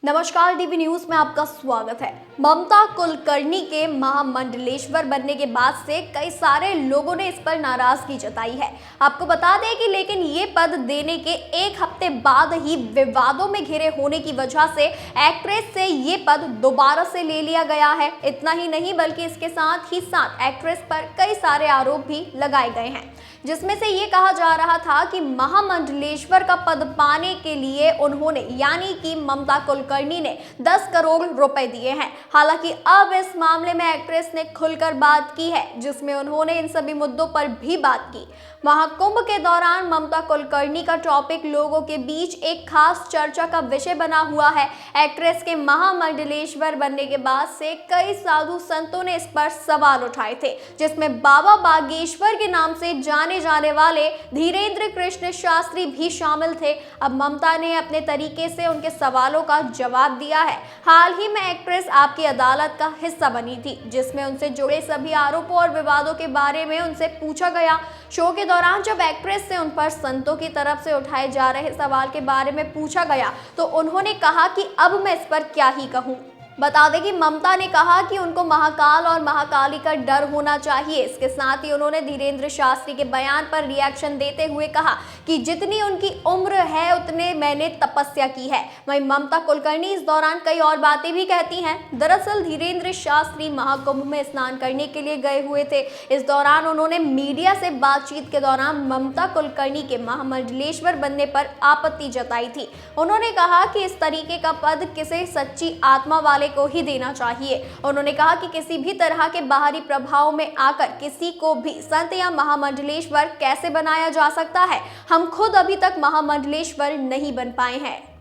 नमस्कार, DV news में आपका स्वागत है। ममता कुलकर्णी के महामंडलेश्वर बनने के बाद से कई सारे लोगों ने इस पर नाराजगी जताई है। आपको बता दें कि लेकिन ये पद देने के एक हफ्ते बाद ही विवादों में घिरे होने की वजह से एक्ट्रेस से ये पद दोबारा से ले लिया गया है। इतना ही नहीं बल्कि इसके साथ ही साथ एक्ट्रेस पर कई सारे आरोप भी लगाए गए हैं, जिसमें से ये कहा जा रहा था कि महामंडलेश्वर का पद पाने के लिए उन्होंने यानी कि ममता कुलकर्णी ने 10 करोड़ रुपए दिए हैं। हालांकि अब इस मामले में एक्ट्रेस ने खुलकर बात की है, जिसमें उन्होंने इन सभी मुद्दों पर भी बात की। महाकुंभ के दौरान ममता कुलकर्णी का टॉपिक लोगों के बीच एक खास चर्चा का विषय बना हुआ है। एक्ट्रेस के महामंडलेश्वर बनने के बाद से कई साधु संतों ने इस पर सवाल उठाए थे, जिसमें बाबा बागेश्वर के नाम से जाने वाले धीरेन्द्र कृष्ण शास्त्री भी शामिल थे। अब ममता ने अपने तरीके से उनके सवालों का जवाब दिया है। हाल ही में एक्ट्रेस आपकी अदालत का हिस्सा बनी थी, जिसमें उनसे जुड़े सभी आरोपों और विवादों के बारे में उनसे पूछा गया। शो के दौरान जब एक्ट्रेस से उन पर संतों की तरफ से उठाए जा रहे सवाल के बारे में पूछा गया तो उन्होंने कहा कि अब मैं इस पर क्या ही कहूं। बता दें कि ममता ने कहा कि उनको महाकाल और महाकाली का डर होना चाहिए। इसके साथ ही उन्होंने धीरेन्द्र शास्त्री के बयान पर रिएक्शन देते हुए कहा कि जितनी उनकी उम्र है उतने मैंने तपस्या की है। वहीं ममता कुलकर्णी इस दौरान कई और बातें भी कहती हैं। दरअसल धीरेन्द्र शास्त्री महाकुंभ में स्नान करने के लिए गए हुए थे। इस दौरान उन्होंने मीडिया से बातचीत के दौरान ममता कुलकर्णी के महामंडलेश्वर बनने पर आपत्ति जताई थी। उन्होंने कहा कि इस तरीके का पद किसी सच्ची आत्मा वाले को ही देना चाहिए। उन्होंने कहा कि किसी भी तरह के बाहरी प्रभाव में आकर किसी को भी संत या महामंडलेश्वर कैसे बनाया जा सकता है। हम खुद अभी तक महामंडलेश्वर नहीं बन पाए हैं।